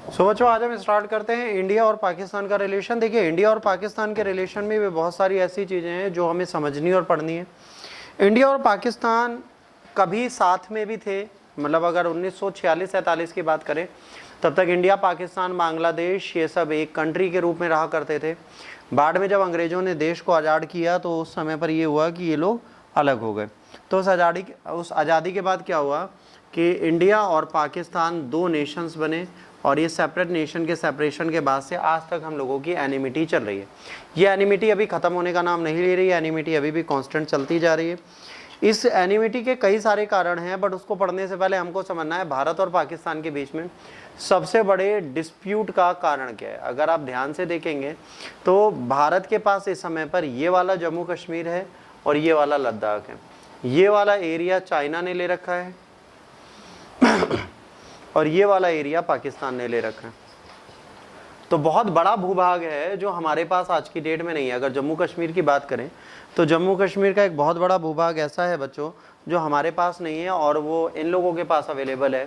बच्चों आज हम स्टार्ट करते हैं इंडिया और पाकिस्तान का रिलेशन। देखिए इंडिया और पाकिस्तान के रिलेशन में भी बहुत सारी ऐसी चीज़ें हैं जो हमें समझनी और पढ़नी है। इंडिया और पाकिस्तान कभी साथ में भी थे, मतलब अगर 1946-47 की बात करें तब तक इंडिया, पाकिस्तान, बांग्लादेश ये सब एक कंट्री के रूप में रहा करते थे। बाद में जब अंग्रेज़ों ने देश को आज़ाद किया तो उस समय पर ये हुआ कि ये लोग अलग हो गए। तो उस आज़ादी के बाद क्या हुआ कि इंडिया और पाकिस्तान दो नेशंस बने और ये सेपरेट नेशन के सेपरेशन के बाद से आज तक हम लोगों की एनिमिटी चल रही है। ये एनिमिटी अभी ख़त्म होने का नाम नहीं ले रही है, एनिमिटी अभी भी कांस्टेंट चलती जा रही है। इस एनिमिटी के कई सारे कारण हैं, बट उसको पढ़ने से पहले हमको समझना है भारत और पाकिस्तान के बीच में सबसे बड़े डिस्प्यूट का कारण क्या है। अगर आप ध्यान से देखेंगे तो भारत के पास इस समय पर ये वाला जम्मू कश्मीर है और ये वाला लद्दाख है। ये वाला एरिया चाइना ने ले रखा है और ये वाला एरिया पाकिस्तान ने ले रखा है। तो बहुत बड़ा भूभाग है जो हमारे पास आज की डेट में नहीं है। अगर जम्मू कश्मीर की बात करें तो जम्मू कश्मीर का एक बहुत बड़ा भूभाग ऐसा है बच्चों जो हमारे पास नहीं है और वो इन लोगों के पास अवेलेबल है।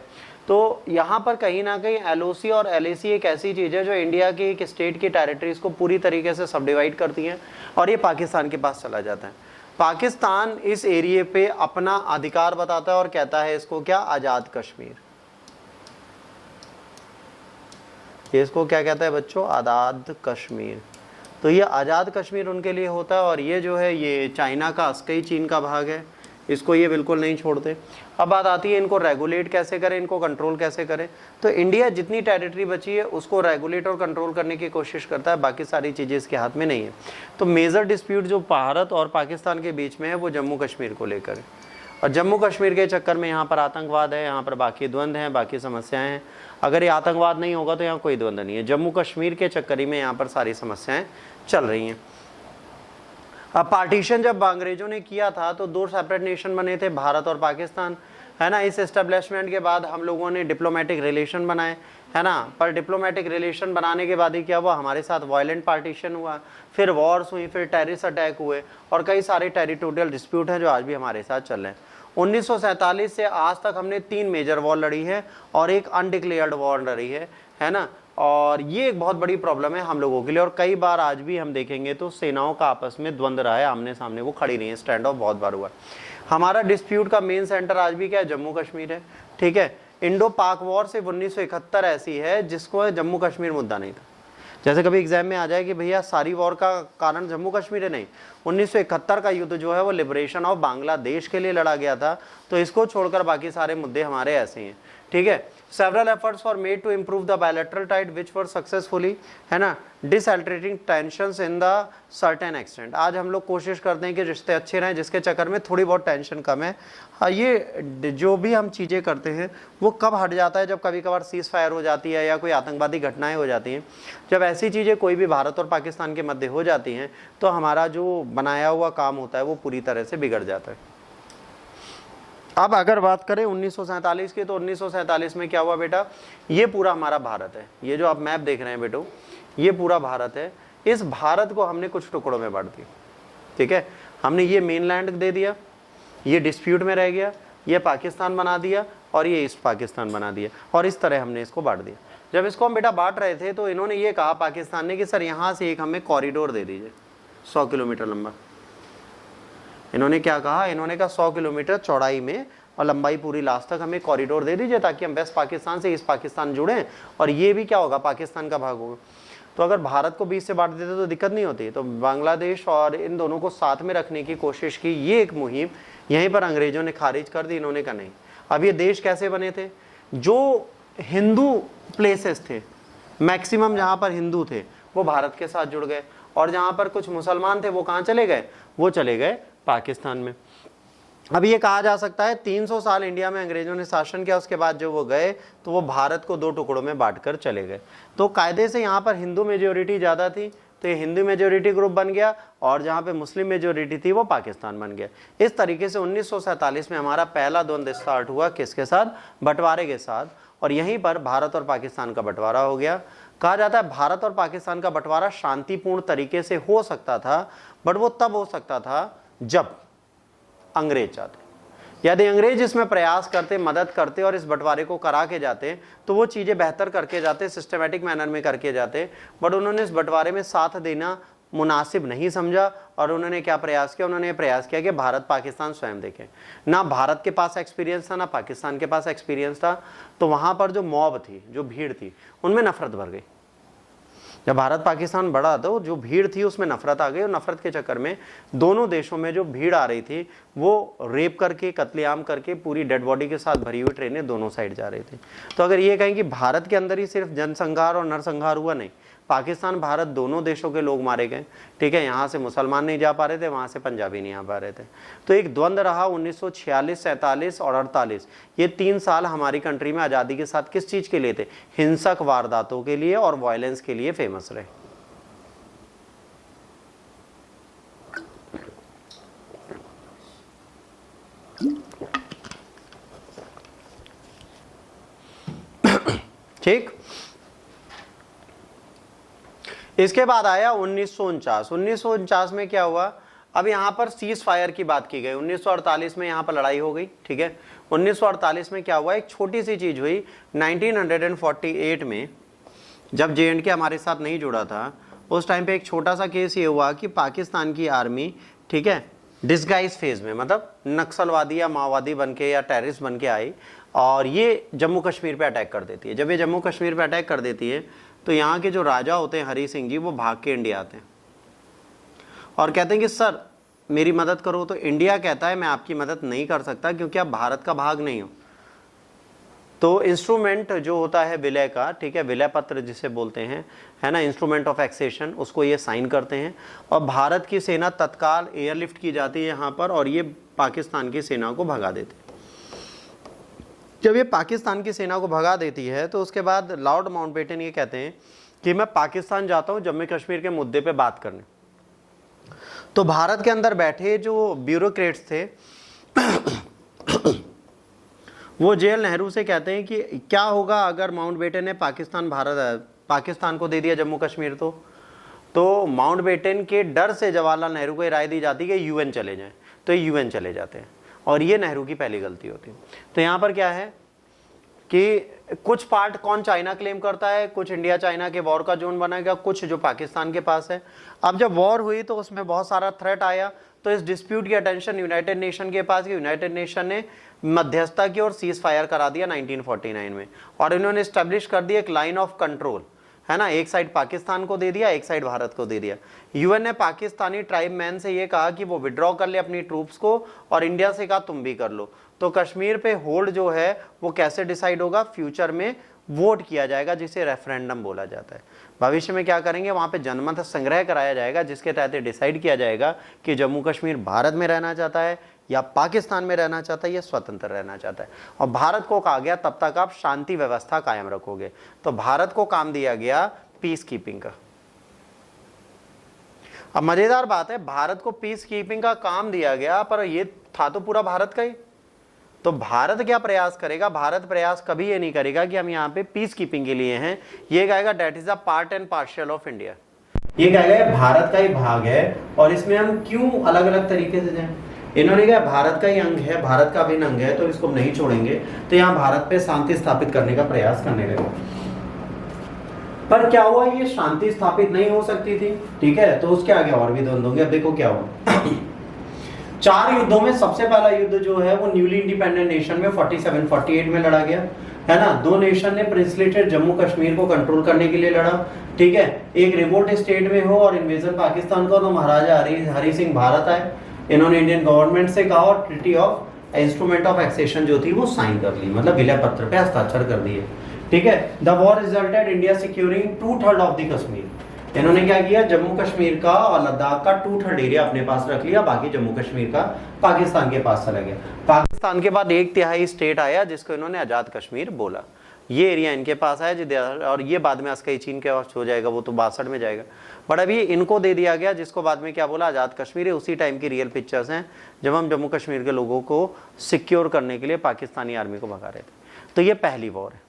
तो यहाँ पर कहीं ना कहीं एलओसी और एलएसी एक ऐसी चीज़ है जो इंडिया की एक स्टेट की टेरिटरीज को पूरी तरीके से सब डिवाइड करती हैं और ये पाकिस्तान के पास चला जाता है। पाकिस्तान इस एरिए पे अपना अधिकार बताता है और कहता है इसको क्या, आज़ाद कश्मीर। इसको क्या कहता है बच्चों, आज़ाद कश्मीर। तो ये आज़ाद कश्मीर उनके लिए होता है और ये जो है ये चाइना का अस्कई चीन का भाग है, इसको ये बिल्कुल नहीं छोड़ते। अब बात आती है इनको रेगुलेट कैसे करें, इनको कंट्रोल कैसे करें। तो इंडिया जितनी टेरिटरी बची है उसको रेगुलेट और कंट्रोल करने की कोशिश करता है, बाकी सारी चीज़ें इसके हाथ में नहीं है। तो मेजर डिस्प्यूट जो भारत और पाकिस्तान के बीच में है वो जम्मू कश्मीर को लेकर है और जम्मू कश्मीर के चक्कर में यहाँ पर आतंकवाद है, यहाँ पर बाकी द्वंद्व हैं, बाकी समस्याएं हैं। अगर ये आतंकवाद नहीं होगा तो यहाँ कोई द्वंद्व नहीं है। जम्मू कश्मीर के चक्कर में यहाँ पर सारी समस्याएं चल रही हैं। अब पार्टीशन जब अंग्रेजों ने किया था तो दो सेपरेट नेशन बने थे, भारत और पाकिस्तान, है ना। इस एस्टेब्लिशमेंट के बाद हम लोगों ने डिप्लोमेटिक रिलेशन बनाए, है ना। पर डिप्लोमेटिक रिलेशन बनाने के बाद ही क्या हुआ, हमारे साथ वायलेंट पार्टीशन हुआ, फिर वॉर्स हुई, फिर टेररिस्ट अटैक हुए और कई सारे टेरिटोरियल डिस्प्यूट हैं जो आज भी हमारे साथ चल रहे हैं। 1947 से आज तक हमने 3 मेजर वॉर लड़ी है और एक अनडिक्लेयर्ड वॉर लड़ी है ना। और ये एक बहुत बड़ी प्रॉब्लम है हम लोगों के लिए और कई बार आज भी हम देखेंगे तो सेनाओं का आपस में द्वंद्व रहा है, आमने सामने वो खड़ी नहीं है, स्टैंड ऑफ बहुत बार हुआ। हमारा डिस्प्यूट का मेन सेंटर आज भी क्या है, जम्मू कश्मीर है, ठीक है। इंडो पाक वॉर से 1971 ऐसी है जिसको जम्मू कश्मीर मुद्दा नहीं था। जैसे कभी एग्जाम में आ जाए कि भैया सारी वॉर का कारण जम्मू कश्मीर है, नहीं। 1971 का युद्ध जो है वो लिबरेशन ऑफ बांग्लादेश के लिए लड़ा गया था। तो इसको छोड़कर बाकी सारे मुद्दे हमारे ऐसे हैं, ठीक है। Several efforts were made to improve the bilateral ties which were successfully, है ना, de-escalating tensions in the certain extent. आज हम लोग कोशिश करते हैं कि रिश्ते अच्छे रहें जिसके चक्कर में थोड़ी बहुत टेंशन कम है। ये जो भी हम चीज़ें करते हैं वो कब हट जाता है, जब कभी कभार सीज फायर हो जाती है या कोई आतंकवादी घटनाएं हो जाती हैं। जब ऐसी चीज़ें कोई भी भारत और पाकिस्तान के मध्य हो जाती हैं तो हमारा जो बनाया हुआ काम होता है वो पूरी तरह से बिगड़ जाता है। अब अगर बात करें 1947 की तो 1947 में क्या हुआ बेटा, ये पूरा हमारा भारत है। ये जो आप मैप देख रहे हैं बेटो, ये पूरा भारत है। इस भारत को हमने कुछ टुकड़ों में बांट दिया, ठीक है। हमने ये मेनलैंड दे दिया, ये डिस्प्यूट में रह गया, ये पाकिस्तान बना दिया और ये ईस्ट पाकिस्तान बना दिया और इस तरह हमने इसको बांट दिया। जब इसको हम बेटा बांट रहे थे तो इन्होंने ये कहा पाकिस्तान ने कि सर यहाँ से एक हमें कॉरिडोर दे दीजिए 100 किलोमीटर लंबा। इन्होंने क्या कहा, इन्होंने कहा 100 किलोमीटर चौड़ाई में और लंबाई पूरी लास्ट तक हमें कॉरिडोर दे दीजिए ताकि हम वेस्ट पाकिस्तान से ईस्ट पाकिस्तान जुड़ें और ये भी क्या होगा, पाकिस्तान का भाग होगा। तो अगर भारत को बीच से बांट देते तो दिक्कत नहीं होती। तो बांग्लादेश और इन दोनों को साथ में रखने की कोशिश की, ये एक मुहिम यहीं पर अंग्रेजों ने खारिज कर दी। इन्होंने कहा नहीं। अब ये देश कैसे बने थे, जो हिंदू प्लेसेस थे मैक्सिमम, जहाँ पर हिंदू थे वो भारत के साथ जुड़ गए और जहाँ पर कुछ मुसलमान थे वो कहाँ चले गए, वो चले गए पाकिस्तान में। अब ये कहा जा सकता है 300 साल इंडिया में अंग्रेजों ने शासन किया, उसके बाद जो वो गए तो वो भारत को 2 टुकड़ों में बांटकर चले गए। तो कायदे से यहाँ पर हिंदू मेजोरिटी ज़्यादा थी तो ये हिंदू मेजोरिटी ग्रुप बन गया और जहाँ पे मुस्लिम मेजोरिटी थी वो पाकिस्तान बन गया। इस तरीके से 1947 में हमारा पहला द्वंद्व स्टार्ट हुआ, किसके साथ, बंटवारे के साथ। और यहीं पर भारत और पाकिस्तान का बंटवारा हो गया। कहा जाता है भारत और पाकिस्तान का बंटवारा शांतिपूर्ण तरीके से हो सकता था, बट वो तब हो सकता था जब अंग्रेज चाहते। यदि अंग्रेज इसमें प्रयास करते, मदद करते और इस बंटवारे को करा के जाते तो वो चीज़ें बेहतर करके जाते, सिस्टमेटिक मैनर में करके जाते, बट उन्होंने इस बंटवारे में साथ देना मुनासिब नहीं समझा और उन्होंने क्या प्रयास किया, उन्होंने प्रयास किया कि भारत पाकिस्तान स्वयं देखें। ना भारत के पास एक्सपीरियंस था, ना पाकिस्तान के पास एक्सपीरियंस था, तो वहाँ पर जो मॉब थी, जो भीड़ थी, उनमें नफरत भर गई। जब भारत पाकिस्तान बढ़ा तो जो भीड़ थी उसमें नफरत आ गई और नफरत के चक्कर में दोनों देशों में जो भीड़ आ रही थी वो रेप करके, कत्लेआम करके, पूरी डेड बॉडी के साथ भरी हुई ट्रेनें दोनों साइड जा रही थी। तो अगर ये कहें कि भारत के अंदर ही सिर्फ जनसंहार और नरसंहार हुआ, नहीं, पाकिस्तान भारत दोनों देशों के लोग मारे गए, ठीक है। यहाँ से मुसलमान नहीं जा पा रहे थे, वहाँ से पंजाबी नहीं आ पा रहे थे। तो एक द्वंद्व रहा 1946, 47 और 48। ये 3 साल हमारी कंट्री में आज़ादी के साथ किस चीज़ के लिए थे? हिंसक वारदातों के लिए और वायलेंस के लिए फेमस रहे। ठीक। इसके बाद आया 1949। 1949 में क्या हुआ? अब यहाँ पर सीज फायर की बात की गई। 1948 में यहाँ पर लड़ाई हो गई, ठीक है। 1948 में क्या हुआ? एक छोटी सी चीज हुई। 1948 में जब JNK हमारे साथ नहीं जुड़ा था, उस टाइम पे एक छोटा सा केस ये हुआ कि पाकिस्तान की आर्मी, ठीक है, डिस्गाइज फेज में, मतलब नक्सलवादी या माओवादी बन के या टेररिस्ट बन के आई और ये जम्मू कश्मीर पे अटैक कर देती है। जब ये जम्मू कश्मीर पे अटैक कर देती है तो यहाँ के जो राजा होते हैं हरी सिंह जी, वो भाग के इंडिया आते हैं और कहते हैं कि सर मेरी मदद करो। तो इंडिया कहता है मैं आपकी मदद नहीं कर सकता क्योंकि आप भारत का भाग नहीं हो। तो इंस्ट्रूमेंट जो होता है विलय का, ठीक है, विलय पत्र जिसे बोलते हैं, है ना, इंस्ट्रूमेंट ऑफ एक्सेशन, उसको ये साइन करते हैं और भारत की सेना तत्काल एयरलिफ्ट की जाती है यहाँ पर और ये पाकिस्तान की सेना को भगा देते हैं। जब ये पाकिस्तान की सेना को भगा देती है तो उसके बाद लॉर्ड माउंटबेटन ये कहते हैं कि मैं पाकिस्तान जाता हूँ जम्मू कश्मीर के मुद्दे पे बात करने। तो भारत के अंदर बैठे जो ब्यूरोक्रेट्स थे वो जेएल नेहरू से कहते हैं कि क्या होगा अगर माउंटबेटन ने पाकिस्तान को दे दिया जम्मू कश्मीर। तो माउंटबेटन के डर से जवाहरलाल नेहरू को ये राय दी जाती है कि यूएन चले जाएं। तो यूएन चले जाते हैं और ये नेहरू की पहली गलती होती है। तो यहाँ पर क्या है कि कुछ पार्ट कौन चाइना क्लेम करता है, कुछ इंडिया चाइना के वॉर का जोन बनाएगा, कुछ जो पाकिस्तान के पास है। अब जब वॉर हुई तो उसमें बहुत सारा थ्रेट आया, तो इस डिस्प्यूट की अटेंशन यूनाइटेड नेशन के पास, यूनाइटेड नेशन ने मध्यस्थता की और सीज फायर करा दिया 1949 में और इन्होंने स्टैब्लिश कर दिया एक लाइन ऑफ कंट्रोल, है ना, एक साइड पाकिस्तान को दे दिया, एक साइड भारत को दे दिया। यूएन ने पाकिस्तानी ट्राइब मैन से ये कहा कि वो विड्रॉ कर ले अपनी ट्रूप्स को और इंडिया से कहा तुम भी कर लो। तो कश्मीर पे होल्ड जो है वो कैसे डिसाइड होगा? फ्यूचर में वोट किया जाएगा जिसे रेफरेंडम बोला जाता है। भविष्य में क्या करेंगे, वहाँ पे जनमत संग्रह कराया जाएगा जिसके तहत डिसाइड किया जाएगा कि जम्मू कश्मीर भारत में रहना चाहता है या पाकिस्तान में रहना चाहता है या स्वतंत्र रहना चाहता है। और भारत को कहा गया तब तक आप शांति व्यवस्था कायम रखोगे। तो भारत को काम दिया गया पीस कीपिंग का। अब मजेदार बात है, भारत को पीस कीपिंग का काम दिया गया पर ये था तो पूरा भारत का ही। तो भारत क्या प्रयास करेगा? भारत प्रयास कभी ये नहीं करेगा कि हम यहाँ पे पीस कीपिंग के लिए हैं। ये कहेगा that is a part and partial of India. ये कहेगा भारत का ही भाग है और इसमें हम क्यों अलग अलग तरीके से जाएं। इन्होंने कहा भारत का ही अंग है, भारत का अभिन्न अंग है, तो इसको नहीं छोड़ेंगे। तो यहाँ भारत पे शांति स्थापित करने का प्रयास करने लगे। पर क्या हुआ, ये शांति स्थापित नहीं हो सकती थी, ठीक है। तो उसके आगे और भी द्वंद्व होंगे। अब देखो क्या हुआ 4 युद्धों में सबसे पहला युद्ध जो है वो न्यूली इंडिपेंडेंट नेशन में 47-48 में लड़ा गया, है ना। 2 नेशन ने प्रिंसलेटेड जम्मू कश्मीर को कंट्रोल करने के लिए लड़ा, ठीक है। एक रिवोल्ट स्टेट में हो और इन्वेजन पाकिस्तान को, तो महाराजा हरी सिंह भारत आए। इन्होंने इंडियन गवर्नमेंट से कहा और treaty of instrument of accession जो थी वो साइन कर ली, मतलब विलय पत्र पे हस्ताक्षर कर दिए, ठीक है। The war resulted India securing 2/3 of the Kashmir. इन्होंने क्या किया, जम्मू कश्मीर का और लद्दाख का 2/3 एरिया अपने पास रख लिया, बाकी जम्मू कश्मीर का पाकिस्तान के पास चला गया। पाकिस्तान के बाद 1/3 स्टेट आया जिसको इन्होंने आजाद कश्मीर बोला। ये एरिया इनके पास है और ये बाद में अस्कई चीन के पास हो जाएगा, वो तो 62 में जाएगा। बट अभी इनको दे दिया गया जिसको बाद में क्या बोला, आजाद कश्मीर है। उसी टाइम की रियल पिक्चर्स हैं जब हम जम्मू कश्मीर के लोगों को सिक्योर करने के लिए पाकिस्तानी आर्मी को भगा रहे थे। तो ये पहली वॉर है,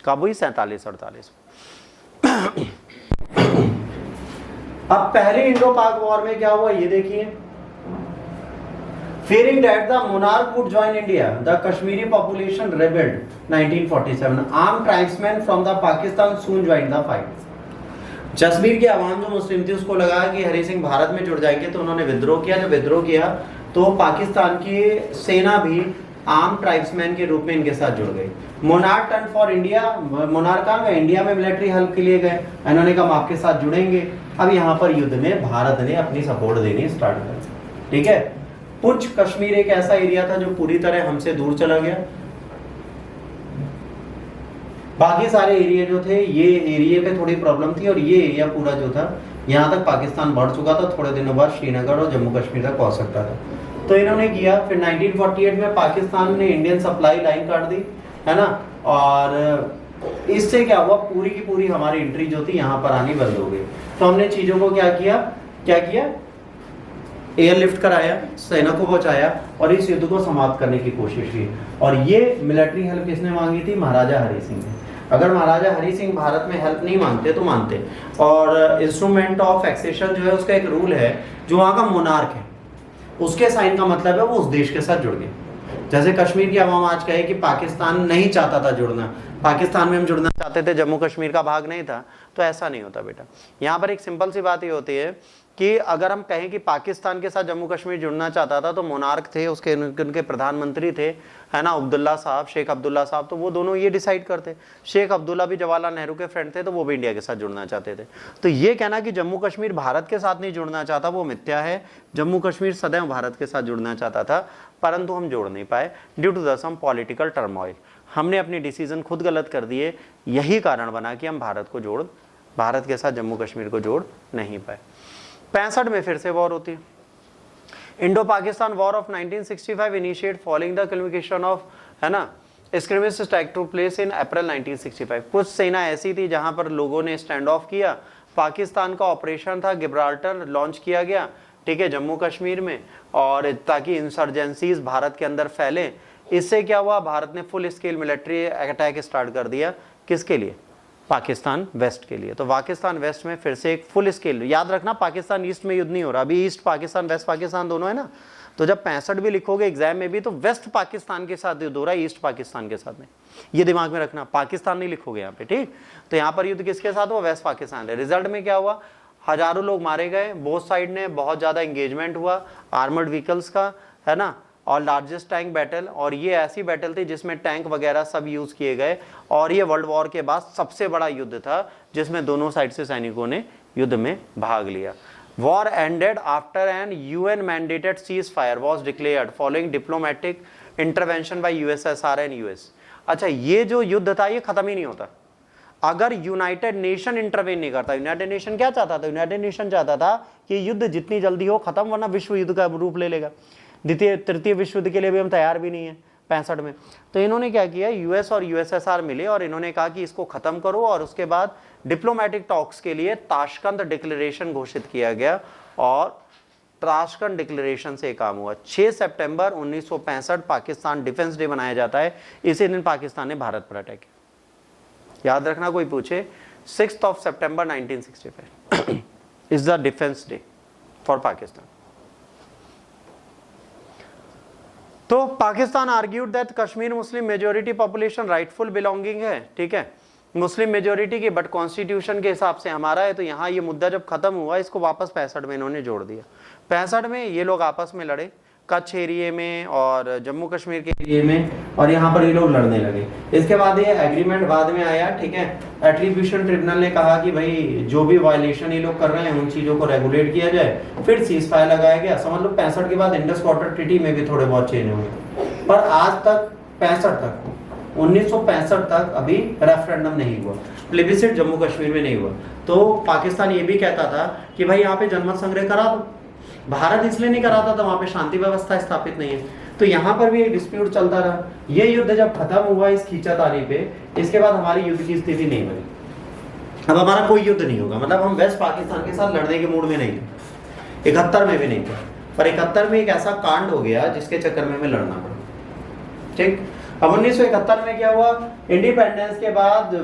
कब हुई? 47-48। अब पहले इंडो पाक वॉर में क्या हुआ ये देखिए। fearing that the monarch would join India, the Kashmiri population rebelled 1947. Armed tribesmen from the Pakistan soon joined the fight. Kashmir की आवाम जो मुस्लिम थी उसको लगा कि हरि सिंह भारत में जुड़ जाएंगे, तो उन्होंने विद्रोह किया। जब विद्रोह किया तो पाकिस्तान की सेना भी आर्म ट्राइब्समैन के रूप में इनके साथ जुड़ गई। Monarch turn for India, monarch कहाँ गए? इंडिया में मिलिट्री हेल्प के लिए गए। इन्होंने कहा हम आपके साथ जुड़ेंगे। अब यहाँ पर युद्ध में भारत ने अपनी सपोर्ट देनी स्टार्ट कर दी। ठीक है, पुंछ कश्मीर एक ऐसा एरिया था जो पूरी तरह हमसे दूर चला गया। बाकी सारे एरिया जो थे, ये एरिया पे थोड़ी प्रॉब्लम थी, और ये एरिया पूरा जो था यहाँ तक पाकिस्तान बढ़ चुका था। थोड़े दिनों बाद श्रीनगर और जम्मू कश्मीर तक पहुंच सकता था। तो इन्होंने किया, फिर 1948 में पाकिस्तान ने इंडियन सप्लाई लाइन काट दी, है ना, और इससे क्या हुआ, पूरी की पूरी हमारी एंट्री जो थी यहाँ पर आनी बंद हो गई। तो हमने चीजों को क्या किया, एयरलिफ्ट कराया, सेना को पहुंचाया और इस युद्ध को समाप्त करने की कोशिश की। और ये मिलिट्री हेल्प किसने मांगी थी? महाराजा हरि सिंह ने। अगर महाराजा हरि सिंह भारत में हेल्प नहीं मांगते तो मानते। और इंस्ट्रूमेंट ऑफ एक्सेशन जो है उसका एक रूल है, जो वहाँ का मोनार्क है उसके साइन का मतलब है वो उस देश के साथ जुड़ गए। जैसे कश्मीर की आवाम आज कहे कि पाकिस्तान नहीं चाहता था जुड़ना, पाकिस्तान में हम जुड़ना चाहते थे, जम्मू कश्मीर का भाग नहीं था, तो ऐसा नहीं होता बेटा। यहाँ पर एक सिंपल सी बात ये होती है कि अगर हम कहें कि पाकिस्तान के साथ जम्मू कश्मीर जुड़ना चाहता था, तो मोनार्क थे, उसके उनके प्रधानमंत्री थे, है ना, अब्दुल्ला साहब, शेख अब्दुल्ला साहब, तो वो दोनों ये डिसाइड करते। शेख अब्दुल्ला भी जवाहरलाल नेहरू के फ्रेंड थे, तो वो भी इंडिया के साथ जुड़ना चाहते थे। तो ये कहना कि जम्मू कश्मीर भारत के साथ नहीं जुड़ना चाहता, वो मिथ्या है। जम्मू कश्मीर सदैव भारत के साथ जुड़ना चाहता था, परंतु हम जोड़ नहीं पाए due to the some political turmoil. हमने अपनी डिसीजन खुद गलत कर दिए, यही कारण बना कि हम भारत के साथ जम्मू कश्मीर को जोड़ नहीं पाए। 65 में फिर से वॉर होती है। Indo Pakistan war of 1965 initiate following the communication of, है ना, scrimmage take to place in April 1965। कुछ सेना ऐसी थी जहां पर लोगों ने स्टैंड ऑफ किया। पाकिस्तान का ऑपरेशन था गिब्राल्टर, लॉन्च किया गया, ठीक है, जम्मू कश्मीर में, और ताकि इंसर्जेंसीज भारत के अंदर फैले। इससे क्या हुआ, भारत ने full scale military attack start कर दिया। किसके लिए? पाकिस्तान वेस्ट के लिए। तो पाकिस्तान वेस्ट में फिर से एक फुल स्केल, याद रखना पाकिस्तान ईस्ट में युद्ध नहीं हो रहा, अभी ईस्ट पाकिस्तान वेस्ट पाकिस्तान दोनों है ना। तो जब 65 भी लिखोगे एग्जाम में भी, तो वेस्ट पाकिस्तान के साथ युद्ध हो रहा है, ईस्ट पाकिस्तान के साथ नहीं। ये दिमाग में रखना, पाकिस्तान नहीं लिखोगे यहाँ पे, ठीक। तो यहाँ पर युद्ध किसके साथ हुआ? वेस्ट पाकिस्तान है। रिजल्ट में क्या हुआ? हजारों लोग मारे गए, बोथ साइड ने बहुत ज्यादा एंगेजमेंट हुआ आर्मर्ड व्हीकल्स का, है ना, और लार्जेस्ट टैंक बैटल। और ये ऐसी बैटल थी जिसमें टैंक वगैरह सब यूज किए गए, और ये वर्ल्ड वॉर के बाद सबसे बड़ा युद्ध था जिसमें दोनों साइड से सैनिकों ने युद्ध में भाग लिया। War ended after an UN mandated cease fire was declared following diplomatic intervention by USSR and US। अच्छा, ये जो युद्ध था ये खत्म ही नहीं होता अगर यूनाइटेड नेशन इंटरवेन नहीं करता। यूनाइटेड नेशन क्या चाहता था? यूनाइटेड नेशन चाहता था कि युद्ध जितनी जल्दी हो खत्म, वरना विश्व युद्ध का रूप ले लेगा। द्वितीय तृतीय विश्व युद्ध के लिए भी हम तैयार भी नहीं है 65 में। तो इन्होंने क्या किया, US और USSR मिले और इन्होंने कहा कि इसको खत्म करो, और उसके बाद डिप्लोमेटिक टॉक्स के लिए ताशकंद डिक्लेरेशन घोषित किया गया, और ताशकंद डिक्लेरेशन से काम हुआ। 6 सितंबर 1965 पाकिस्तान डिफेंस डे मनाया जाता है। इसी दिन पाकिस्तान ने भारत पर अटैक किया। याद रखना, कोई पूछे, 6 सितंबर 1965 is the defence day for Pakistan. तो Pakistan argued that Kashmir Muslim majority population rightful belonging है, ठीक है, मुस्लिम मेजोरिटी की, बट कॉन्स्टिट्यूशन के हिसाब से हमारा है। तो यहाँ ये मुद्दा जब खत्म हुआ, इसको वापस 65 में इन्होंने जोड़ दिया। 65 में ये लोग आपस में लड़े, कच्छ एरिया में और जम्मू कश्मीर के एरिया में, और यहाँ पर ये लोग लड़ने लगे। इसके बाद ये एग्रीमेंट बाद में आया, ठीक है। एट्रीब्यूशन ट्रिब्यूनल ने कहा कि भाई जो भी वायलेशन ये लोग कर रहे हैं उन चीजों को रेगुलेट किया जाए। फिर सीज फायर लगाया गया। समझ लो 65 के बाद इंडस वाटर ट्रीटी में भी थोड़े बहुत चेंज हुए, पर आज तक 1965 तक अभी रेफरेंडम नहीं हुआ, प्लेबिसिट जम्मू कश्मीर में नहीं हुआ। तो पाकिस्तान ये भी कहता था कि भाई यहाँ पे जनमत संग्रह करा दो। भारत इसलिए नहीं कराता था, वहां पे शांति व्यवस्था स्थापित नहीं है। तो यहाँ पर भी एक डिस्प्यूट चलता रहा। ये युद्ध जब खत्म हुआ इस खींचातानी पे, इसके बाद हमारी युद्ध की स्थिति नहीं बनी। अब हमारा कोई युद्ध नहीं होगा, मतलब हम वेस्ट पाकिस्तान के साथ लड़ने के मूड में नहीं थे, 71 में भी नहीं थे। पर 71 में एक ऐसा कांड हो गया जिसके चक्कर में हमें लड़ना पड़ा, ठीक। अब 1971 में क्या हुआ, इंडिपेंडेंस के बाद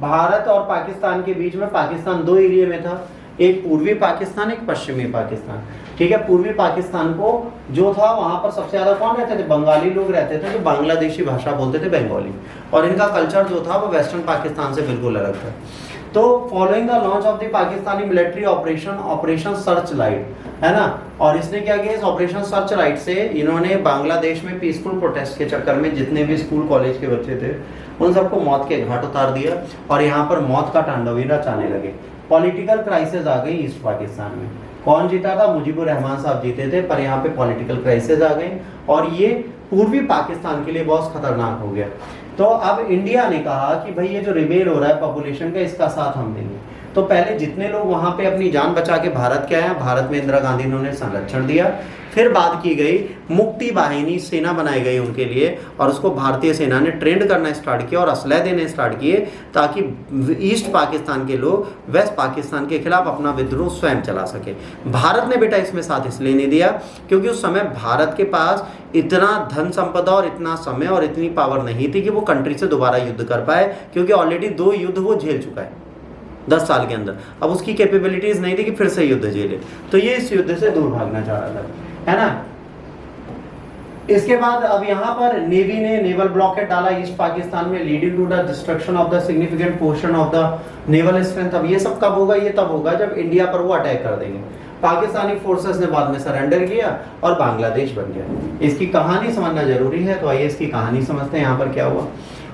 भारत और पाकिस्तान के बीच में, पाकिस्तान 2 एरिया में था, एक पूर्वी पाकिस्तान, एक पश्चिमी पाकिस्तान। ठीक है। पूर्वी पाकिस्तान को जो था वहां पर सबसे ज्यादा कौन रहते थे, बंगाली लोग रहते थे, जो बांग्लादेशी भाषा बोलते थे, बंगाली, और इनका कल्चर जो था वो वेस्टर्न पाकिस्तान से बिल्कुल अलग था। तो following the launch of the Pakistani military operation search light, है ना, और इसने क्या किया, इस ऑपरेशन सर्च लाइट से इन्होंने बांग्लादेश में पीसफुल प्रोटेस्ट के चक्कर में जितने भी स्कूल कॉलेज के बच्चे थे उन सबको मौत के घाट उतार दिया और यहाँ पर मौत का तांडव ही रचाने लगे। पॉलिटिकल क्राइसिस आ गई ईस्ट पाकिस्तान में। कौन जीता था, मुजीबुर रहमान साहब जीते थे, पर यहाँ पे पॉलिटिकल क्राइसिस आ गई और ये पूर्वी पाकिस्तान के लिए बहुत खतरनाक हो गया। तो अब इंडिया ने कहा कि भाई ये जो रिबेल हो रहा है पॉपुलेशन का, इसका साथ हम देंगे। तो पहले जितने लोग वहां पे अपनी जान बचा के भारत के आए, भारत में इंदिरा गांधी ने संरक्षण दिया। फिर बात की गई, मुक्ति वाहिनी सेना बनाई गई उनके लिए और उसको भारतीय सेना ने ट्रेंड करना स्टार्ट किया और असलह देने स्टार्ट किए ताकि ईस्ट पाकिस्तान के लोग वेस्ट पाकिस्तान के खिलाफ अपना विद्रोह स्वयं चला सके। भारत ने बेटा इसमें साथ इसलिए नहीं दिया क्योंकि उस समय भारत के पास इतना धन संपदा और इतना समय और इतनी पावर नहीं थी कि वो कंट्री से दोबारा युद्ध कर पाए, क्योंकि ऑलरेडी 2 युद्ध वो झेल चुका है 10 साल के अंदर। अब उसकी कैपेबिलिटीज नहीं थी कि फिर से युद्ध झेले, तो ये इस युद्ध से दूर भागना चाह रहा था, है ना। इसके बाद अब यहाँ पर नेवी ने नेवल ब्लॉकेट डाला ईस्ट पाकिस्तान में, leading to the destruction of the significant portion of the naval strength. अब ये सब कब होगा, ये तब होगा जब इंडिया पर वो अटैक कर देंगे। पाकिस्तानी फोर्सेस ने बाद में सरेंडर किया और बांग्लादेश बन गया। इसकी कहानी समझना जरूरी है, तो आइए इसकी कहानी समझते हैं। यहाँ पर क्या हुआ,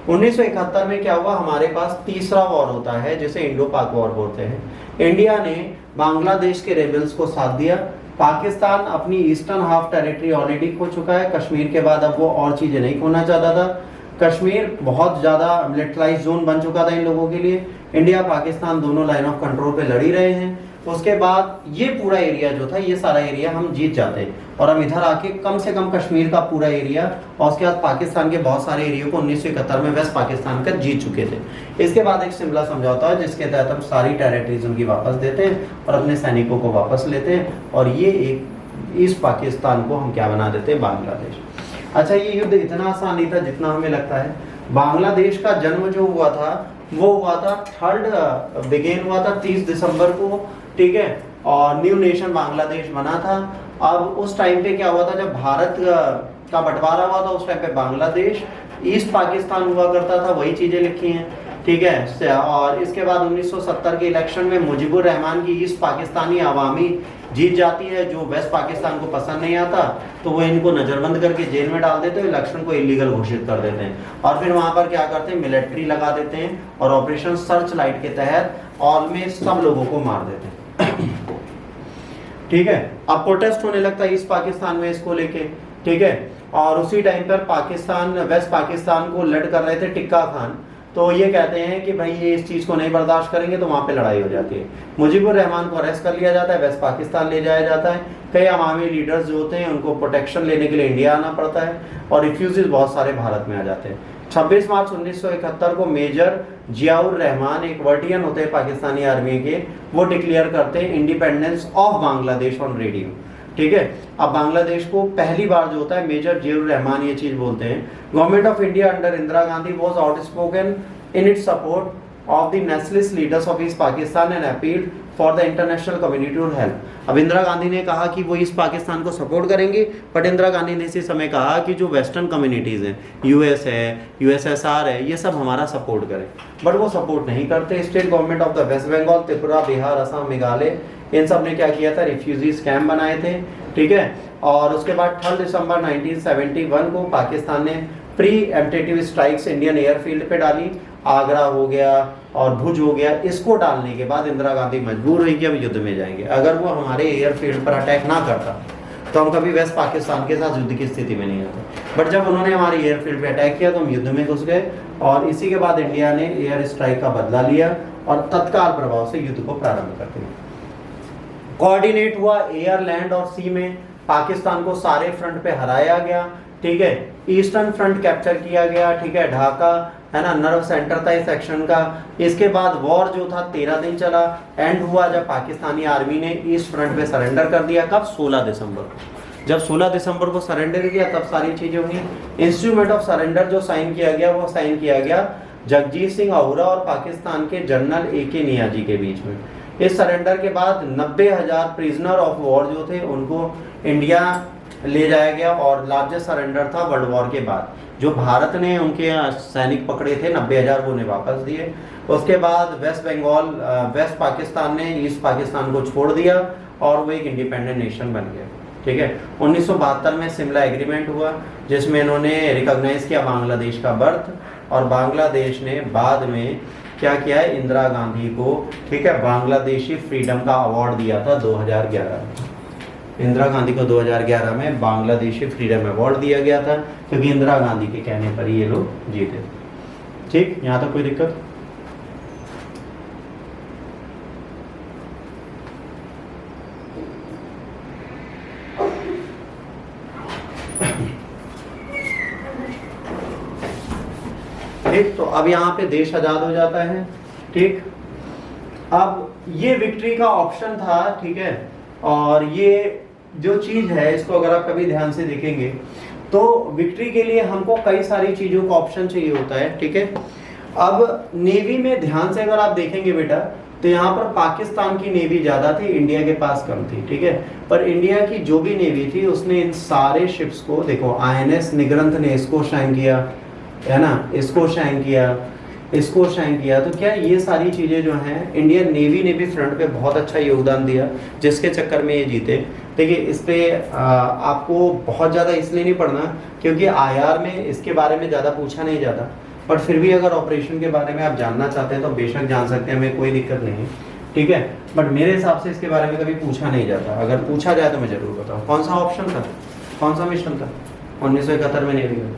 1971 में क्या हुआ, हमारे पास तीसरा वॉर होता है जिसे इंडो पाक वॉर बोलते हैं। इंडिया ने बांग्लादेश के रेबल्स को साथ दिया। पाकिस्तान अपनी ईस्टर्न हाफ टेरिटरी ऑलरेडी खो चुका है, कश्मीर के बाद अब वो और चीजें नहीं खोना चाहता था। कश्मीर बहुत ज्यादा मिलिटराइज जोन बन चुका था इन लोगों के लिए। इंडिया पाकिस्तान दोनों लाइन ऑफ कंट्रोल पे लड़ी रहे हैं। उसके बाद ये पूरा एरिया जो था, ये सारा एरिया हम जीत जाते और हम इधर आके कम से कम कश्मीर का पूरा एरिया और उसके बाद पाकिस्तान के बहुत सारे एरिया को 1971 में वेस्ट पाकिस्तान का जीत चुके थे। इसके बाद एक शिमला समझौता है जिसके तहत हम सारी टेरिटरीज उनकी वापस देते हैं और अपने सैनिकों को वापस लेते हैं और ये एक ईस्ट पाकिस्तान को हम क्या बना देते हैं, बांग्लादेश। अच्छा, ये युद्ध इतना आसान नहीं था जितना हमें लगता है। बांग्लादेश का जन्म जो हुआ था वो हुआ था 30 दिसंबर को, ठीक है, और न्यू नेशन बांग्लादेश बना था। अब उस टाइम पे क्या हुआ था, जब भारत का बंटवारा हुआ था उस टाइम पे बांग्लादेश ईस्ट पाकिस्तान हुआ करता था, वही चीजें लिखी हैं, ठीक है। और इसके बाद 1970 के इलेक्शन में मुजीबुर रहमान की ईस्ट पाकिस्तानी आवामी जीत जाती है, जो वेस्ट पाकिस्तान को पसंद नहीं आता तो वो इनको नजरबंद करके जेल में डाल देते हैं, इलेक्शन को इलीगल घोषित कर देते हैं और फिर वहां पर क्या करते हैं, मिलिट्री लगा देते हैं और ऑपरेशन सर्च लाइट के तहत ऑलमोस्ट सब लोगों को मार देते हैं, ठीक है। अब प्रोटेस्ट होने लगता है ईस्ट पाकिस्तान में इसको लेके, ठीक है। और उसी टाइम पर पाकिस्तान वेस्ट पाकिस्तान को लड़ कर रहे थे टिक्का खान, तो ये कहते हैं कि भाई ये इस चीज को नहीं बर्दाश्त करेंगे, तो वहां पे लड़ाई हो जाती है। मुजीबुर रहमान को अरेस्ट कर लिया जाता है, वेस्ट पाकिस्तान ले जाया जाता है। कई अवामी लीडर्स जो होते हैं उनको प्रोटेक्शन लेने के लिए इंडिया आना पड़ता है और रिफ्यूजीज बहुत सारे भारत में आ जाते हैं। 26 मार्च 1971 को मेजर जियाउर रहमान, एक वर्टियन होते हैं पाकिस्तानी आर्मी के, वो डिक्लेयर करते हैं independence of Bangladesh on radio, ठीक है। अब बांग्लादेश को पहली बार जो होता है मेजर जियाउर रहमान ये चीज बोलते हैं। Government of India under Indira Gandhi was outspoken in its support of the nationalist leaders of East Pakistan and appealed for the international community to help. अब इंदिरा गांधी ने कहा कि वो ईस्ट पाकिस्तान को सपोर्ट करेंगे, बट इंदिरा गांधी ने इसी समय कहा कि जो वेस्टर्न कम्युनिटीज हैं, यूएस है, यूएसएसआर है, ये सब हमारा सपोर्ट करें, बट वो सपोर्ट नहीं करते। State government of the West Bengal, Tripura, Bihar, Assam, Meghalaya, इन सब ने क्या किया था, रिफ्यूजीज कैंप बनाए थे, ठीक है। और उसके बाद 3 दिसंबर 1971 को पाकिस्तान ने प्री एम्प्टेटिव स्ट्राइक्स इंडियन एयरफील्ड पे डाली। आगरा हो गया और भुज हो गया, इसको डालने के बाद इंदिरा गांधी मजबूर हुई कि हम युद्ध में जाएंगे। अगर वो हमारे एयरफील्ड पर अटैक ना करता तो हम कभी वेस्ट पाकिस्तान के साथ युद्ध की स्थिति में नहीं आते, बट जब उन्होंने हमारे एयरफील्ड पे अटैक किया तो हम युद्ध में घुस गए और इसी के बाद इंडिया ने एयर स्ट्राइक का बदला लिया और तत्काल प्रभाव से युद्ध को प्रारंभ कर दिया। कोऑर्डिनेट हुआ एयर, लैंड और सी में, पाकिस्तान को सारे फ्रंट पे हराया गया, ठीक है। ईस्टर्न फ्रंट कैप्चर किया गया, ठीक है, ढाका, है ना, नर्व सेंटर था इस सेक्शन का। इसके बाद वॉर जो था 13 दिन चला, एंड हुआ जब पाकिस्तानी आर्मी ने ईस्ट फ्रंट पे सरेंडर कर दिया। कब? 16 दिसंबर को। जब 16 दिसंबर को सरेंडर किया तब सारी चीजें हुई। इंस्ट्रूमेंट ऑफ सरेंडर जो साइन किया गया वो साइन किया गया जगजीत सिंह आहूरा और पाकिस्तान के जनरल AK नियाजी के बीच में, इस सरेंडर के बाद 90,000 प्रिजनर ऑफ वॉर जो थे उनको इंडिया ले जाया गया और लार्जेस्ट सरेंडर था वर्ल्ड वॉर के बाद। जो भारत ने उनके सैनिक पकड़े थे 90,000 को उन्हें वापस दिए। उसके बाद वेस्ट बंगाल, वेस्ट पाकिस्तान ने ईस्ट पाकिस्तान को छोड़ दिया और वो एक इंडिपेंडेंट नेशन बन गया। ठीक है, 1972 में शिमला एग्रीमेंट हुआ जिसमें इन्होंने रिकॉग्नाइज किया बांग्लादेश का बर्थ, और बांग्लादेश ने बाद में क्या किया है, इंदिरा गांधी को, ठीक है, बांग्लादेशी फ्रीडम का अवार्ड दिया था 2011 में। इंदिरा गांधी को 2011 में बांग्लादेशी फ्रीडम अवार्ड दिया गया था क्योंकि इंदिरा गांधी के कहने पर ही ये लोग जीते। ठीक, यहाँ तक कोई दिक्कत? ठीक, तो अब यहाँ पे देश आजाद हो जाता है। ठीक, अब ये विक्ट्री का ऑप्शन था। ठीक है, और ये जो चीज है इसको अगर आप कभी ध्यान से देखेंगे तो विक्ट्री के लिए हमको कई सारी चीजों का ऑप्शन चाहिए होता है। ठीक है, अब नेवी में ध्यान से अगर आप देखेंगे बेटा तो यहाँ पर पाकिस्तान की नेवी ज्यादा थी, इंडिया के पास कम थी। ठीक है, पर इंडिया की जो भी नेवी थी उसने इन सारे शिप्स को, देखो INS निगरंत ने इसको शाइन किया है ना, इसको शाइन किया, इसको शाइन किया, तो क्या ये सारी चीजें जो हैं इंडियन नेवी ने भी फ्रंट पे बहुत अच्छा योगदान दिया जिसके चक्कर में ये जीते। देखिए इस पे आपको बहुत ज़्यादा इसलिए नहीं पढ़ना क्योंकि IR में इसके बारे में ज़्यादा पूछा नहीं जाता, पर फिर भी अगर ऑपरेशन के बारे में आप जानना चाहते हैं तो बेशक जान सकते हैं, हमें कोई दिक्कत नहीं है। ठीक है, बट मेरे हिसाब से इसके बारे में कभी पूछा नहीं जाता, अगर पूछा जाए तो मैं जरूर बताऊँ। कौन सा ऑप्शन था, कौन सा मिशन था 1971 में नेवी में?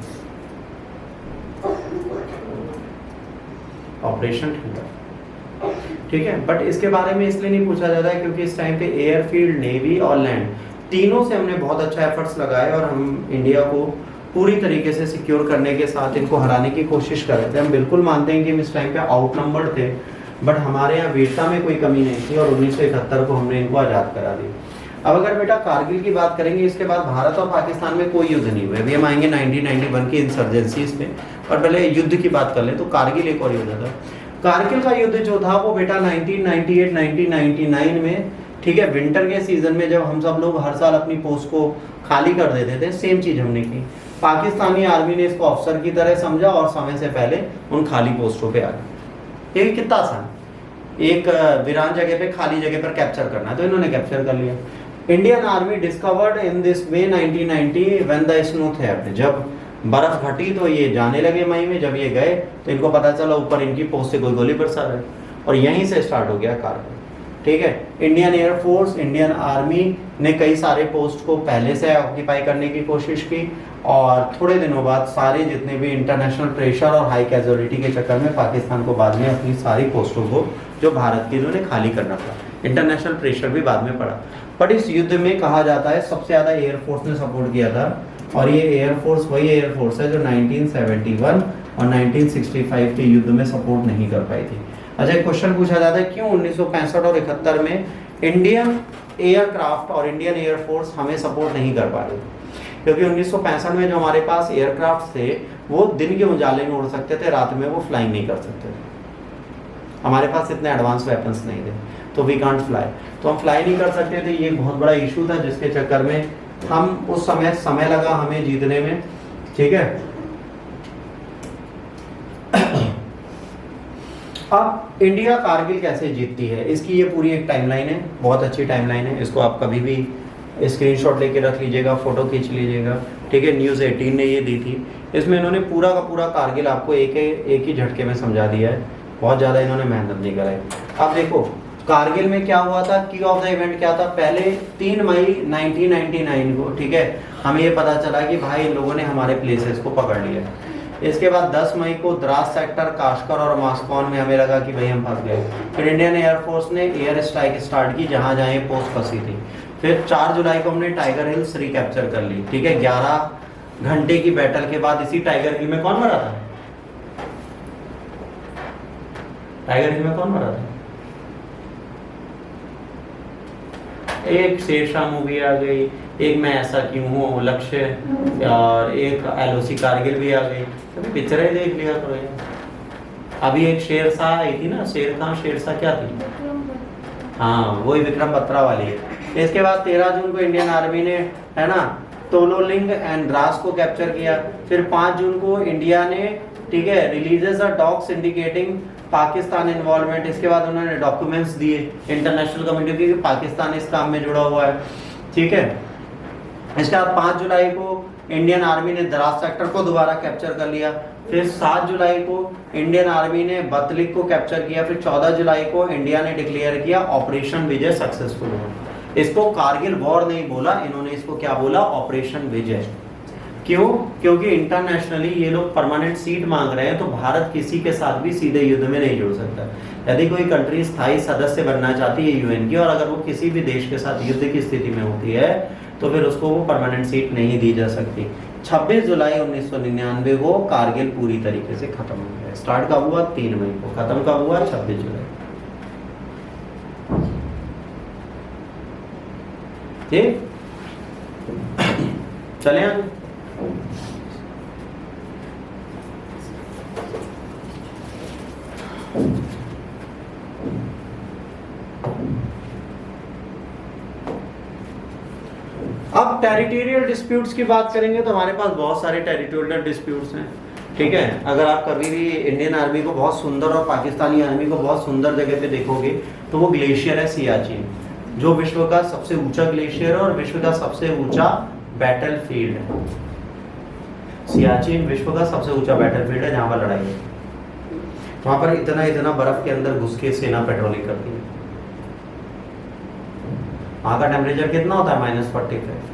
ऑपरेशन ठंडा। ठीक है, बट इसके बारे में इसलिए नहीं पूछा जाता है क्योंकि इस टाइम पे एयरफील्ड, नेवी और लैंड तीनों से हमने बहुत अच्छा एफर्ट्स लगाए और हम इंडिया को पूरी तरीके से सिक्योर करने के साथ इनको हराने की कोशिश कर रहे थे। हम बिल्कुल मानते हैं कि हम इस टाइम पे आउट नंबर्ड थे, बट हमारे यहाँ वीरता में कोई कमी नहीं थी और 1971 को हमने इनको आज़ाद करा दी। अब अगर बेटा कारगिल की बात करेंगे, इसके बाद भारत और पाकिस्तान में कोई युद्ध नहीं हुआ। अभी हम आएंगे 1991 की इंसर्जेंसीज में, और पहले युद्ध की बात कर ले तो कारगिल एक और युद्ध था। कारगिल का युद्ध जो था वो बेटा 1998-1999 में, ठीक है, विंटर के सीजन में जब हम सब लोग हर साल अपनी पोस्ट को खाली कर देते थे, सेम चीज हमने की। पाकिस्तानी आर्मी ने इसको अफसर की तरह समझा और समय से पहले उन खाली पोस्टों पे आ गए। ये कितना आसान, एक वीरान जगह पे खाली जगह पर कैप्चर करना है, तो इन्होंने कैप्चर कर लिया। Indian army discovered in this way 1990 when the snow theft, जब बर्फ घटी तो ये जाने लगे मई में, जब ये गए तो इनको पता चला ऊपर इनकी पोस्ट से कोई गोली बरसा रहा है, और यहीं से स्टार्ट हो गया कारगिल। ठीक है, इंडियन एयरफोर्स, इंडियन आर्मी ने कई सारे पोस्ट को पहले से ऑक्यूपाई करने की कोशिश की, और थोड़े दिनों बाद सारे जितने भी इंटरनेशनल प्रेशर और हाई कैजुअलिटी के चक्कर में पाकिस्तान को बाद में अपनी सारी पोस्टों को जो भारत की इन्होंने खाली करना पड़ा। इंटरनेशनल प्रेशर भी बाद में पड़ा, बट इस युद्ध में कहा जाता है सबसे ज़्यादा एयरफोर्स ने सपोर्ट किया था, और ये एयरफोर्स वही एयरफोर्स है जो 1971 और 1965 के युद्ध में सपोर्ट नहीं कर पाई थी। अच्छा, एक क्वेश्चन पूछा जाता है क्यों 1965 और 71 में इंडियन एयरक्राफ्ट और इंडियन एयरफोर्स हमें सपोर्ट नहीं कर पा रहे? क्योंकि 1965 में जो हमारे पास एयरक्राफ्ट थे वो दिन के उजाले में उड़ सकते थे, रात में वो फ्लाइंग नहीं कर सकते थे। हमारे पास इतने एडवांस वेपन्स नहीं थे, तो वी कांट फ्लाई, तो हम फ्लाई नहीं कर सकते थे। ये बहुत बड़ा इशू था जिसके चक्कर में हम उस समय लगा हमें जीतने में। ठीक है, अब इंडिया कारगिल कैसे जीतती है इसकी ये पूरी एक टाइमलाइन है, बहुत अच्छी टाइमलाइन है। इसको आप कभी भी स्क्रीनशॉट लेके रख लीजिएगा, फोटो खींच लीजिएगा। ठीक है, न्यूज़ 18 ने ये दी थी, इसमें इन्होंने पूरा का पूरा कारगिल आपको एक ही झटके में समझा दिया है, बहुत ज़्यादा इन्होंने मेहनत नहीं कराई। अब देखो कारगिल में क्या हुआ था, की ऑफ द इवेंट क्या था, पहले 3 मई 1999 को, ठीक है, हमें ये पता चला कि भाई इन लोगों ने हमारे प्लेसेस को पकड़ लिया। इसके बाद 10 मई को द्रास सेक्टर, काशकर और मास्कॉन में हमें लगा कि भाई हम फंस गए। फिर इंडियन एयरफोर्स ने एयर स्ट्राइक स्टार्ट की जहाँ जहाँ ये पोस्ट फंसी थी। फिर 4 जुलाई को हमने टाइगर हिल्स रिकैप्चर कर ली। ठीक है, 11 घंटे की बैटल के बाद इसी टाइगर हिल में कौन मरा था? टाइगर हिल में कौन मरा था? एक शेरशाह मूवी आ गई, एक मैं ऐसा क्यों हूँ, लक्ष्य, और एक LOC कारगिल भी आ गई। कभी पिक्चरें देख लिया करो यार। अभी एक शेरशाह आई थी ना, शेर खान शेरशाह क्या थी? हाँ वही विक्रम बत्रा वाली है। इसके बाद 13 जून को इंडियन आर्मी ने, है ना, तोलोलिंग एंड द्रास को कैप्चर किया। फिर 5 जून को इंडिया ने, ठीक है, रिलीजेस अ डॉक्स इंडिकेटिंग पाकिस्तान इन्वॉल्वमेंट। इसके बाद उन्होंने डॉक्यूमेंट्स दिए इंटरनेशनल कम्युनिटी की पाकिस्तान इस काम में जुड़ा हुआ है, ठीक है। इसके बाद 5 जुलाई को इंडियन आर्मी ने द्रास सेक्टर को दोबारा कैप्चर कर लिया। फिर 7 जुलाई को इंडियन आर्मी ने बतलिक को कैप्चर किया। फिर 14 जुलाई को इंडिया ने डिक्लेयर किया ऑपरेशन विजय सक्सेसफुल हुआ। इसको कारगिल वॉर नहीं बोला इन्होंने, इसको क्या बोला, ऑपरेशन विजय। क्यों? क्योंकि इंटरनेशनली ये लोग परमानेंट सीट मांग रहे हैं, तो भारत किसी के साथ भी सीधे युद्ध में नहीं जुड़ सकता। यदि कोई कंट्री स्थायी सदस्य बनना चाहती है यूएन की, और अगर वो किसी भी देश के साथ युद्ध की स्थिति में होती है, तो फिर उसको वो परमानेंट सीट नहीं दी जा सकती। 26 जुलाई 1999 को कारगिल पूरी तरीके से खत्म हो गया। स्टार्ट कब हुआ? 3 मई को। खत्म कब हुआ? 26 जुलाई। ठीक, चले आगे। अब टेरिटोरियल डिस्प्यूट्स की बात करेंगे तो हमारे पास बहुत सारे टेरिटोरियल डिस्प्यूट्स हैं, ठीक है। अगर आप कभी भी इंडियन आर्मी को बहुत सुंदर और पाकिस्तानी आर्मी को बहुत सुंदर जगह पे देखोगे तो वो ग्लेशियर है सियाचिन, जो विश्व का सबसे ऊंचा ग्लेशियर है और विश्व का सबसे ऊंचा बैटलफील्ड है। सियाचिन विश्व का सबसे ऊंचा बैटलफील्ड है जहां पर लड़ाई है। वहां पर इतना बर्फ के अंदर घुस के सेना पेट्रोलिंग करती है। वहां का टेम्परेचर कितना होता है? -45।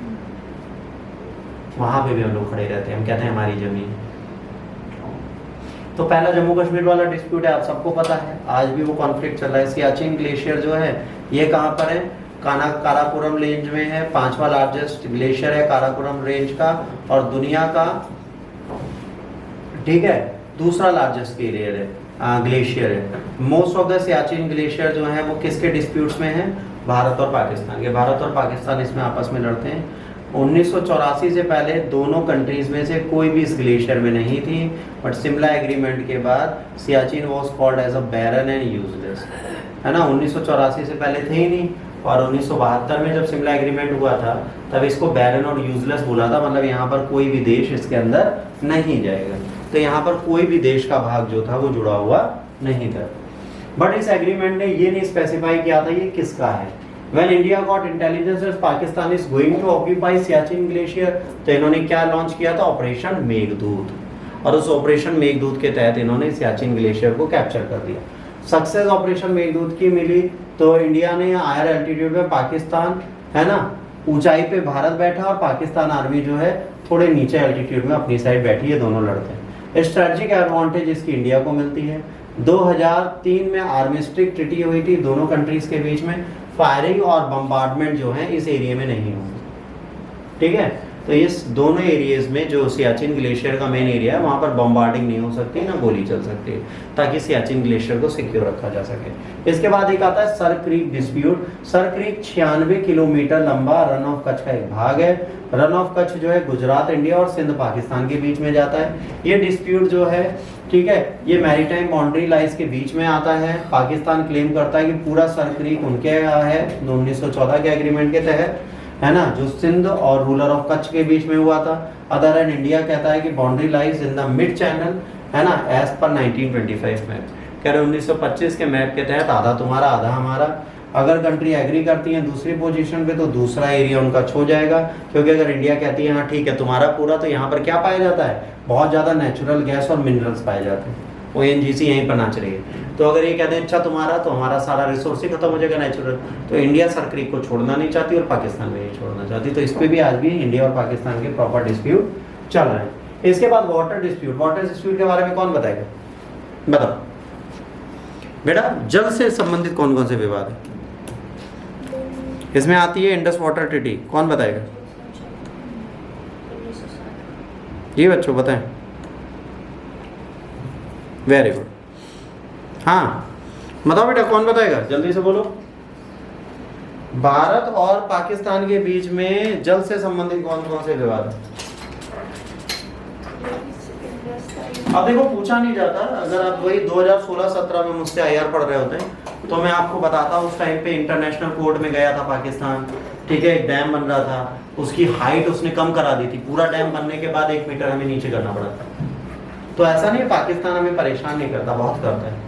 वहां पे भी हम लोग खड़े रहते हैं, हम कहते हैं हमारी जमीन। तो पहला जम्मू कश्मीर वाला डिस्प्यूट है, आप सबको पता है, आज भी वो कॉन्फ्लिक्ट चल रहा है। सियाचिन ग्लेशियर जो है ये कहाँ पर है? काराकोरम रेंज में है। 5वां लार्जेस्ट ग्लेशियर है काराकोरम रेंज का, और दुनिया का, ठीक है, दूसरा लार्जेस्ट ग्लेशियर है। Most of the Siachen glacier जो है वो किसके डिस्प्यूट्स में है? भारत और पाकिस्तान के। भारत और पाकिस्तान इसमें आपस में लड़ते हैं। 1984 से पहले दोनों कंट्रीज में से कोई भी इस ग्लेशियर में नहीं थी, बट सिमला एग्रीमेंट के बाद Siachen was called as a barren and useless, है ना। 1984 से पहले थे ही नहीं, और 1972 में जब सिमला एग्रीमेंट हुआ था तब इसको बैरन और यूजलेस बोला था, मतलब यहाँ पर कोई भी देश इसके अंदर नहीं जाएगा। तो यहाँ पर कोई भी देश का भाग जो था वो जुड़ा हुआ नहीं था। बट इस एग्रीमेंट ने ये नहीं स्पेसिफाई किया था ये किसका है। When India got intelligence that Pakistan is going to occupy Siachen Glacier, तो इन्होंने क्या लॉन्च किया था? ऑपरेशन मेघदूत, और उस ऑपरेशन मेघदूत के तहत इन्होंने सियाचिन ग्लेशियर को कैप्चर कर दिया। सक्सेस ऑपरेशन मेघदूत की मिली तो इंडिया ने हायर एल्टीट्यूड पे पाकिस्तान, है ना, ऊंचाई पे भारत बैठा, और पाकिस्तान आर्मी जो है थोड़े नीचे एल्टीट्यूड में अपनी साइड बैठी है, दोनों लड़ते हैं। स्ट्रेटेजिक एडवांटेज इसकी इंडिया को मिलती है। 2003 में आर्मिस्टिक ट्रीटी हुई थी दोनों कंट्रीज के बीच में। फायरिंग और बम्बार्डमेंट जो है इस एरिया में नहीं होंगे, ठीक है। तो इस दोनों एरियाज में जो सियाचिन ग्लेशियर का मेन एरिया है वहां पर बम्बार्डिंग नहीं हो सकती, ना गोली चल सकती है, ताकि सियाचिन ग्लेशियर को सिक्योर रखा जा सके। इसके बाद एक आता है sir creek dispute. Sir creek 96 kilometre लंबा रन ऑफ कच्छ का एक भाग है। रन ऑफ कच्छ जो है गुजरात इंडिया और सिंध पाकिस्तान के बीच में जाता है। ये डिस्प्यूट जो है, ठीक है, ये मैरीटाइम बाउंड्री लाइंस के बीच में आता है। पाकिस्तान क्लेम करता है कि पूरा सर क्रीक उनके है 1914 के एग्रीमेंट के तहत, है ना, जो सिंध और रूलर ऑफ कच्छ के बीच में हुआ था। अदर एंड इंडिया कहता है कि boundary lies in the mid channel, है ना, एज पर 1925 मैप। कह रहे 1925 के मैप के तहत आधा तुम्हारा आधा हमारा। अगर कंट्री एग्री करती है दूसरी पोजीशन पे तो दूसरा एरिया उनका छो जाएगा, क्योंकि अगर इंडिया कहती है हाँ ठीक है तुम्हारा पूरा, तो यहाँ पर क्या पाया जाता है? बहुत ज्यादा नेचुरल गैस और मिनरल्स पाए जाते हैं। ONGC यहीं पर नाच रही है। तो अगर ये कहते हैं अच्छा तुम्हारा, तो हमारा सारा रिसोर्स ही खत्म हो जाएगा नेचुरल। तो इंडिया सर क्रीक को छोड़ना नहीं चाहती और पाकिस्तान में नहीं छोड़ना चाहती। तो इस पे भी आज भी इंडिया और पाकिस्तान के प्रॉपर डिस्प्यूट चल रहे हैं। इसके बाद वाटर डिस्प्यूट। वाटर डिस्प्यूट के बारे में कौन बताएगा? बताओ बेटा, जल से संबंधित कौन कौन से विवाद है? इसमें आती है इंडस वाटर ट्रीटी, कौन बताएगा? ये बच्चों बताएं। वेरी गुड, हाँ बताओ बेटा, कौन बताएगा? जल्दी से बोलो। भारत और पाकिस्तान के बीच में जल से संबंधित कौन कौन से विवाद है? अब देखो पूछा नहीं जाता, अगर आप वही 2016-17 में मुझसे IR पढ़ रहे होते हैं तो मैं आपको बताता हूँ, उस टाइम पे इंटरनेशनल कोर्ट में गया था पाकिस्तान, ठीक है, एक डैम बन रहा था, उसकी हाइट उसने कम करा दी थी, पूरा डैम बनने के बाद 1 मीटर हमें नीचे करना पड़ा था। तो ऐसा नहीं, पाकिस्तान हमें परेशान नहीं करता, बहुत करता है।